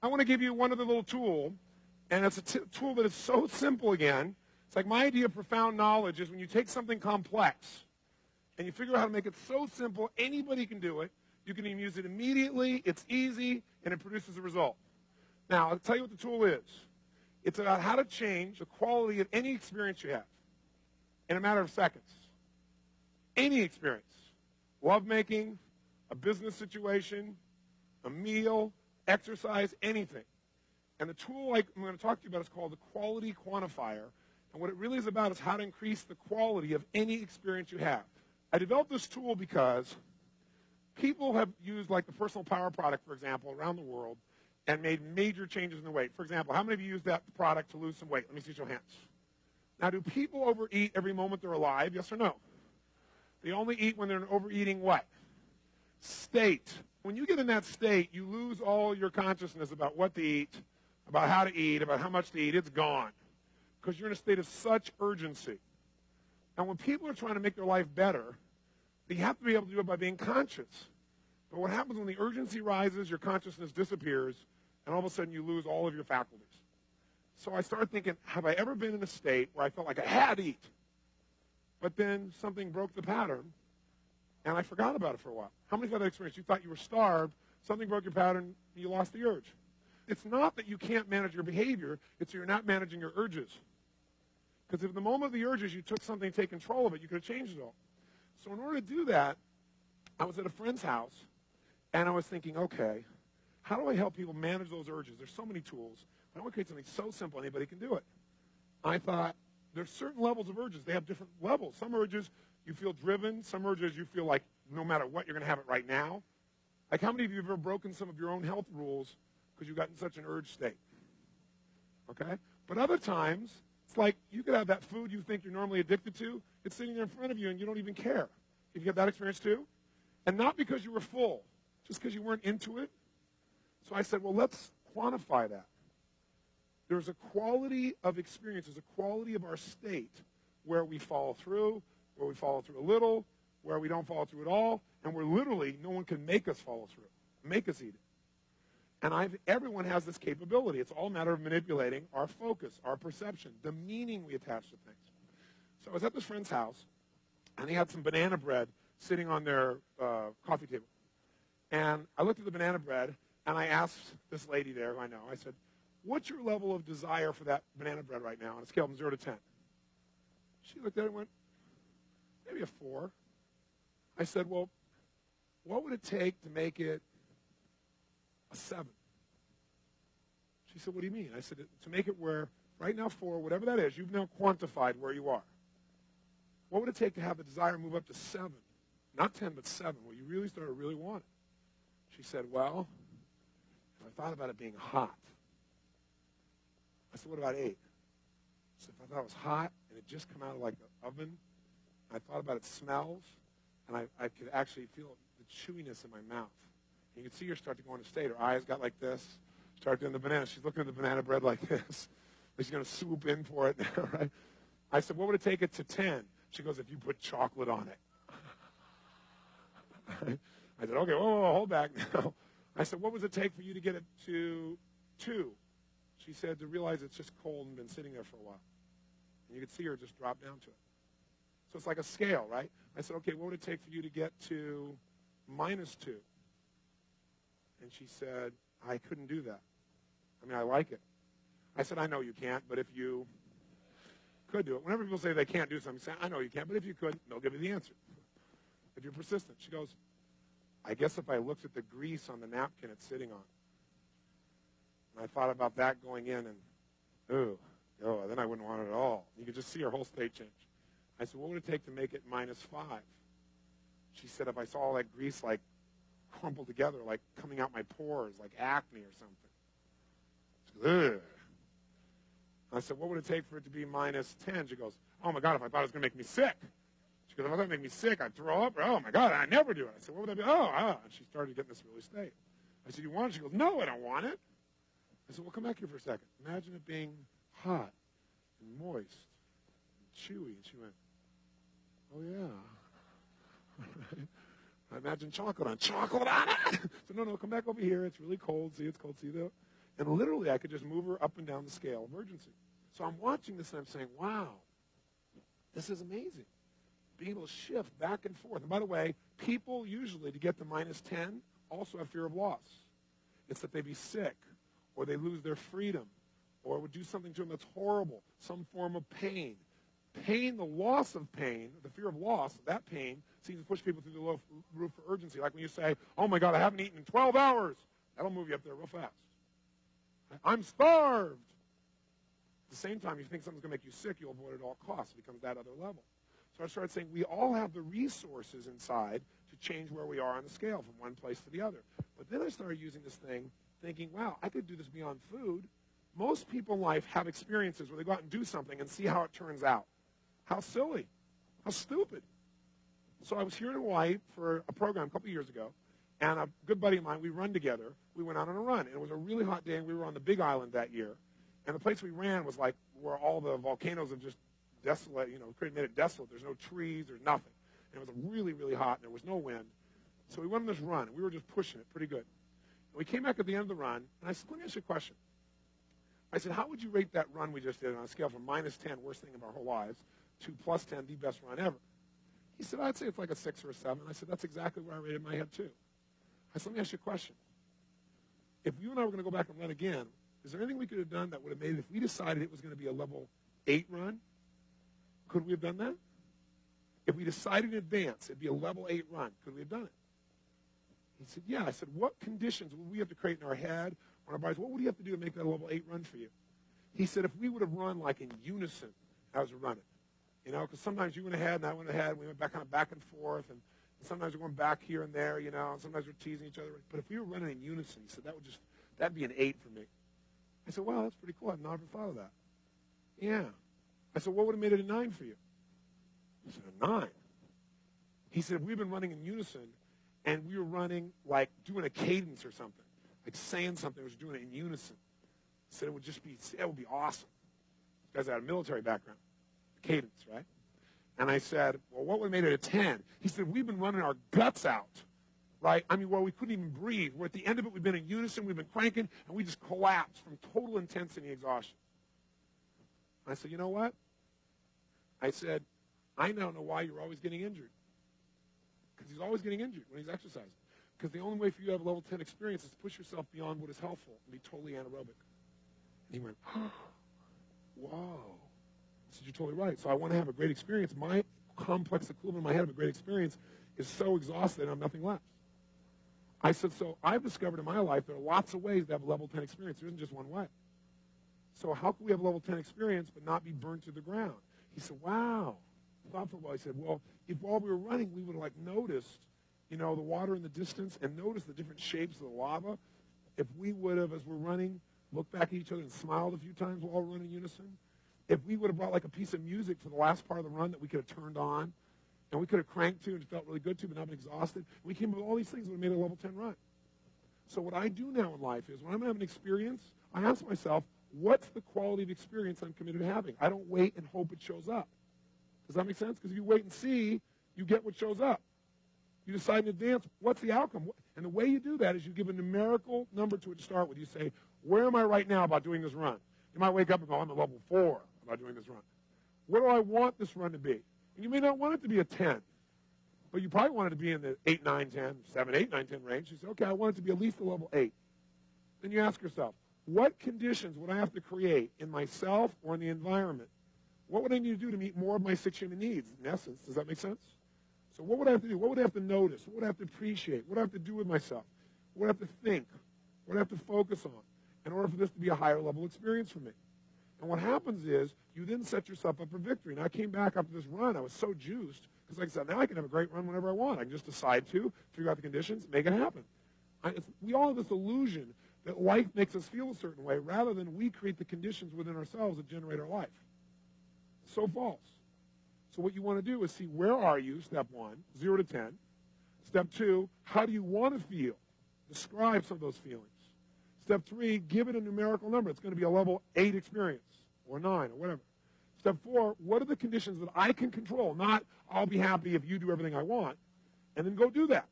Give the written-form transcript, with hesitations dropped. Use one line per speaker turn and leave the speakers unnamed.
I want to give you one other little tool, and it's a tool that is so simple again. It's like my idea of profound knowledge is when you take something complex and you figure out how to make it so simple, anybody can do it. You can even use it immediately. It's easy, and it produces a result. Now, I'll tell you what the tool is. It's about how to change the quality of any experience you have in a matter of seconds. Any experience. Lovemaking, a business situation, a meal, exercise, anything. And the tool I'm going to talk to you about is called the Quality Quantifier. And what it really is about is how to increase the quality of any experience you have. I developed this tool because people have used like the Personal Power product, for example, around the world and made major changes in their weight. For example, how many of you use that product to lose some weight? Let me see your hands. Now, do people overeat every moment they're alive? Yes or no? They only eat when they're in an overeating what? State. When you get in that state, you lose all your consciousness about what to eat, about how to eat, about how much to eat. It's gone because you're in a state of such urgency. And when people are trying to make their life better, they have to be able to do it by being conscious. But what happens when the urgency rises, your consciousness disappears, and all of a sudden you lose all of your faculties. So I started thinking, have I ever been in a state where I felt like I had to eat, but then something broke the pattern, and I forgot about it for a while? How many of you had that experience? You thought you were starved, something broke your pattern, and you lost the urge. It's not that you can't manage your behavior, it's that you're not managing your urges. Because if the moment of the urges you took something to take control of it, you could have changed it all. So in order to do that, I was at a friend's house, and I was thinking, okay, how do I help people manage those urges? There's so many tools. I want to create something so simple anybody can do it. I thought, there's certain levels of urges. They have different levels. Some urges you feel driven. Some urges you feel like no matter what, you're going to have it right now. Like how many of you have ever broken some of your own health rules because you got in such an urge state? Okay? But other times, it's like you could have that food you think you're normally addicted to. It's sitting there in front of you, and you don't even care. Have you had that experience too? And not because you were full, just because you weren't into it. So I said, well, let's quantify that. There's a quality of experience, there's a quality of our state where we follow through, where we follow through a little, where we don't follow through at all, and where literally no one can make us follow through, make us eat it. And everyone has this capability. It's all a matter of manipulating our focus, our perception, the meaning we attach to things. So I was at this friend's house, and he had some banana bread sitting on their coffee table. And I looked at the banana bread, and I asked this lady there who I know, I said, what's your level of desire for that banana bread right now on a scale from 0 to 10? She looked at it and went, maybe a 4. I said, well, what would it take to make it a 7? She said, what do you mean? I said, to make it where, right now 4, whatever that is, you've now quantified where you are. What would it take to have the desire move up to 7? Not 10, but 7, where you really started to really want it. She said, well, if I thought about it being hot. I said, what about 8? So if I thought it was hot and it just come out of like the oven, I thought about its smells, and I could actually feel the chewiness in my mouth. And you could see her start to go into state. Her eyes got like this, start doing the banana. She's looking at the banana bread like this. Like she's going to swoop in for it now, right? I said, what would it take it to 10? She goes, if you put chocolate on it. I said, okay, whoa, hold back now. I said, what would it take for you to get it to 2? She said, to realize it's just cold and been sitting there for a while. And you could see her just drop down to it. So it's like a scale, right? I said, okay, what would it take for you to get to -2? And she said, I couldn't do that. I mean, I like it. I said, I know you can't, but if you could do it. Whenever people say they can't do something, say, I know you can't, but if you could, they'll give you the answer. If you're persistent. She goes, I guess if I looked at the grease on the napkin it's sitting on, and I thought about that going in, and, then I wouldn't want it at all. You could just see her whole state change. I said, what would it take to make it -5? She said, if I saw all that grease, like, crumpled together, like coming out my pores, like acne or something. She goes, ugh. I said, what would it take for it to be -10? She goes, oh, my God, if I thought it was going to make me sick. She goes, if I thought it would make me sick, I'd throw up. Oh, my God, I'd never do it. I said, what would that be? And she started getting this really state. I said, you want it? She goes, no, I don't want it. I said, well, come back here for a second. Imagine it being hot and moist and chewy. And she went, oh, yeah. I imagine chocolate on it. So, no, come back over here. It's really cold. See, it's cold. See, And literally, I could just move her up and down the scale of urgency. So I'm watching this, and I'm saying, wow, this is amazing. Being able to shift back and forth. And by the way, people usually, to get to -10, also have fear of loss. It's that they be sick, or they lose their freedom, or would do something to them that's horrible, some form of pain. Pain, the loss of pain, the fear of loss, that pain, seems to push people through the low roof for urgency. Like when you say, oh my God, I haven't eaten in 12 hours. That'll move you up there real fast. I'm starved. At the same time, if you think something's going to make you sick, you'll avoid it at all costs. It becomes that other level. So I started saying we all have the resources inside to change where we are on the scale from one place to the other. But then I started using this thing, thinking, wow, I could do this beyond food. Most people in life have experiences where they go out and do something and see how it turns out. How silly. How stupid. So I was here in Hawaii for a program a couple years ago, and a good buddy of mine, we run together. We went out on a run, and it was a really hot day, and we were on the Big Island that year. And the place we ran was like where all the volcanoes have just desolate, made it desolate. There's no trees, there's nothing. And it was really, really hot, and there was no wind. So we went on this run, and we were just pushing it pretty good. And we came back at the end of the run, and I said, let me ask you a question. I said, how would you rate that run we just did on a scale from -10, worst thing of our whole lives, to +10, the best run ever? He said, I'd say it's like a 6 or a 7. I said, that's exactly where I rated my head, too. I said, let me ask you a question. If you and I were going to go back and run again, is there anything we could have done that would have made it, if we decided it was going to be a level 8 run, could we have done that? If we decided in advance it'd be a level 8 run, could we have done it? He said, yeah. I said, what conditions would we have to create in our head or in our bodies? What would you have to do to make that a level 8 run for you? He said, if we would have run like in unison as we're running, because sometimes you went ahead and I went ahead, and we went kind of back and forth, and sometimes we're going back here and there, and sometimes we're teasing each other. But if we were running in unison, he said, that'd be an 8 for me. I said, wow, that's pretty cool. I've never thought of that. Yeah. I said, what would have made it a 9 for you? He said, a 9. He said, if we've been running in unison, and we were running like doing a cadence or something, like saying something, was doing it in unison. He said, it would be awesome. This guy's had a military background. Cadence, right? And I said, well, what would have made it a 10? He said, we've been running our guts out, right? I mean, we couldn't even breathe. We're at the end of it. We've been in unison. We've been cranking, and we just collapsed from total intensity and exhaustion. I said, you know what? I said, I now know why you're always getting injured. Because he's always getting injured when he's exercising. Because the only way for you to have a level 10 experience is to push yourself beyond what is helpful and be totally anaerobic. And he went, oh, whoa. I said, you're totally right. So I want to have a great experience. My complex equivalent in my head of a great experience is so exhausted and I'm nothing left. I said, so I've discovered in my life there are lots of ways to have a level 10 experience. There isn't just one way. So how can we have a level 10 experience but not be burned to the ground? He said, wow. I thought for a while. He said, well, if while we were running we would have noticed, the water in the distance and noticed the different shapes of the lava, if we would have, as we're running, looked back at each other and smiled a few times while we're running in unison, if we would have brought like a piece of music for the last part of the run that we could have turned on, and we could have cranked to and felt really good to but not been exhausted, we came up with all these things that would have made a level 10 run. So what I do now in life is when I'm having an experience, I ask myself, what's the quality of experience I'm committed to having? I don't wait and hope it shows up. Does that make sense? Because if you wait and see, you get what shows up. You decide in advance, what's the outcome? And the way you do that is you give a numerical number to it to start with. You say, where am I right now about doing this run? You might wake up and go, I'm at level 4 about doing this run. What do I want this run to be? And you may not want it to be a 10, but you probably want it to be in the 8, 9, 10, 7, 8, 9, 10 range. You say, okay, I want it to be at least a level 8. Then you ask yourself, what conditions would I have to create in myself or in the environment? What would I need to do to meet more of my 6 human needs, in essence? Does that make sense? So what would I have to do? What would I have to notice? What would I have to appreciate? What would I have to do with myself? What would I have to think? What would I have to focus on in order for this to be a higher level experience for me? And what happens is you then set yourself up for victory. And I came back after this run. I was so juiced because, like I said, now I can have a great run whenever I want. I can just decide to, figure out the conditions, make it happen. We all have this illusion that life makes us feel a certain way rather than we create the conditions within ourselves that generate our life. So false. So what you want to do is see where are you, step 1, 0 to 10. Step 2, how do you want to feel? Describe some of those feelings. Step 3, give it a numerical number. It's going to be a level 8 experience or 9 or whatever. Step 4, what are the conditions that I can control? Not I'll be happy if you do everything I want. And then go do that.